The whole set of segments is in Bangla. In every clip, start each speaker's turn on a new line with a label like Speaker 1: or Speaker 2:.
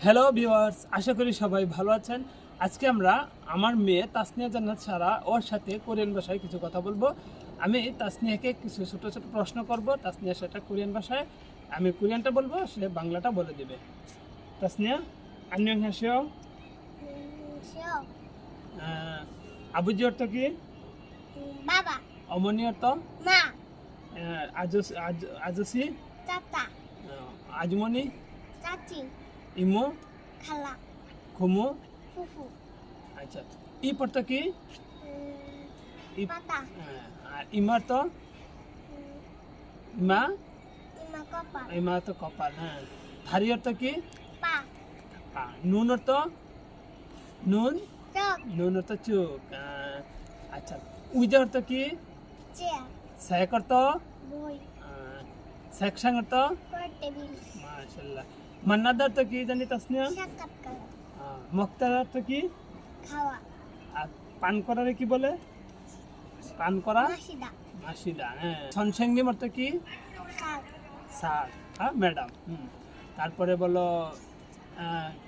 Speaker 1: হ্যালো ভিউয়ার্স, আশা করি সবাই ভালো আছেন। আজকে আমরা আমার মেয়ে তাসনিয়া জান্নাত সারা ওর সাথে কোরিয়ান ভাষায় কিছু কথা বলবো। আমি তাসনিয়াকে কিছু ছোট ছোট প্রশ্ন করব, তাসনিয়া সেটা কোরিয়ান ভাষায়, আমি কোরিয়ানটা বলবো, সে বাংলাটা বলে দেবে। তাসনিয়া, 안녕하세요। আবুজি অর্থ কি?
Speaker 2: বাবা।
Speaker 1: অমনি অর্থ?
Speaker 2: মা।
Speaker 1: আজসি?
Speaker 2: চাচা।
Speaker 1: আজমনি?
Speaker 2: চাচি।
Speaker 1: ইমো?
Speaker 2: খালা।
Speaker 1: খুমু?
Speaker 2: ফুফু।
Speaker 1: আচ্ছা, ই অর্থ কি?
Speaker 2: পাতা।
Speaker 1: আর ইমার তো? ইমা?
Speaker 2: ইমা কপাল।
Speaker 1: ইমা তো কপাল। হ্যাঁ। থারি অর্থ কি?
Speaker 2: পা।
Speaker 1: পা। নুন অর্থ? নুন?
Speaker 2: চোখ।
Speaker 1: নুন অর্থ চোখ। আচ্ছা, উইজা অর্থ কি?
Speaker 2: চেয়ার।
Speaker 1: স্যাক অর্থ?
Speaker 2: বই।
Speaker 1: সেকশন অর্থ?
Speaker 2: টেবিল।
Speaker 1: মাশাআল্লাহ। মান্নাদা অর্থ কি জানি তাসনিয়া?
Speaker 2: সাক্ষাৎকার।
Speaker 1: মুক্তার অর্থ কি?
Speaker 2: খাওয়া।
Speaker 1: আর পান করারে কি বলে? পান করা?
Speaker 2: মাসিদা।
Speaker 1: মাসিদা। হ্যাঁ। সনসেংনিম অর্থ কি?
Speaker 2: স্যার।
Speaker 1: স্যার। হ্যাঁ, ম্যাডাম। তারপরে বলো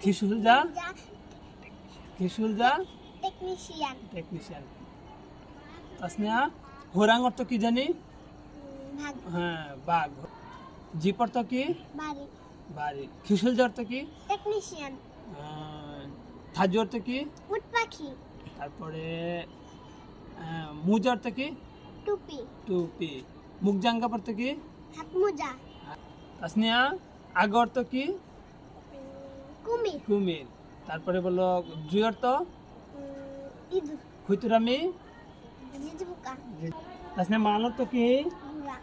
Speaker 1: খিসুলজা? খিসুলজা?
Speaker 2: টেকনিশিয়ান।
Speaker 1: টেকনিশিয়ান। তাসনিয়া, হোরাং অর্থ কি জানি?
Speaker 2: ভাগ।
Speaker 1: হ্যাঁ, বাঘ। জিপ অর্থ কি?
Speaker 2: বাড়ি।
Speaker 1: বাড়ি। খিসুলজা অর্থ কি?
Speaker 2: টেকনিশিয়ান।
Speaker 1: থাজু অর্থ কি?
Speaker 2: উট পাখি।
Speaker 1: তারপরে মুজা অর্থ কি?
Speaker 2: টুপি।
Speaker 1: টুপি। মুখজাঙ্গা অর্থ কি?
Speaker 2: হাত মোজা।
Speaker 1: তাসনিয়া, আগ অর্থ কি?
Speaker 2: কুমির।
Speaker 1: কুমির। তারপরে বলো জুই অর্থ?
Speaker 2: ইঁদুর।
Speaker 1: খুতুরামি?
Speaker 2: জিজবুকা।
Speaker 1: তাসনিয়া, মান অর্থ কি?
Speaker 2: ঘোড়া।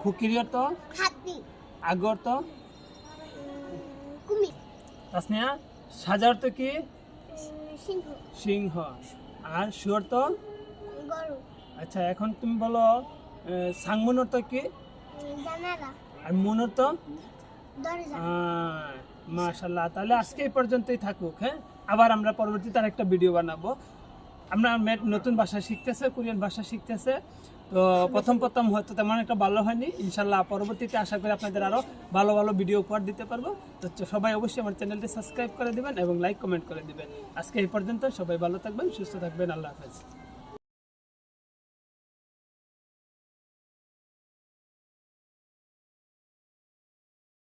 Speaker 1: খুকিরি অর্থ?
Speaker 2: হাতি।
Speaker 1: আগ অর্থ?
Speaker 2: কুমির।
Speaker 1: তাসনিয়া, সাজা অর্থ কি?
Speaker 2: সিংহ।
Speaker 1: সিংহ। আর সু অর্থ?
Speaker 2: গরু।
Speaker 1: আচ্ছা, এখন তুমি বলো সাংমুন অর্থ কি?
Speaker 2: জানালা।
Speaker 1: আর মুন অর্থ?
Speaker 2: দরজা।
Speaker 1: মাশাআল্লাহ। তাহলে আজকে এই পর্যন্তই থাকুক। হ্যাঁ, আবার আমরা পরবর্তীতে আরেকটা ভিডিও বানাবো। আমরা নতুন ভাষা শিখতেছে, কোরিয়ান ভাষা শিখতেছে। তো প্রথম হয়তো তেমন একটা ভালো হয়নি। ইনশাল্লাহ পরবর্তীতে আশা করি আপনাদের আরও ভালো ভালো ভিডিও উপহার দিতে পারবো। তো সবাই অবশ্যই আমার চ্যানেলটি সাবস্ক্রাইব করে দিবেন এবং লাইক কমেন্ট করে দিবেন। আজকে এই পর্যন্ত, সবাই ভালো থাকবেন, সুস্থ থাকবেন। আল্লাহ হাফেজ।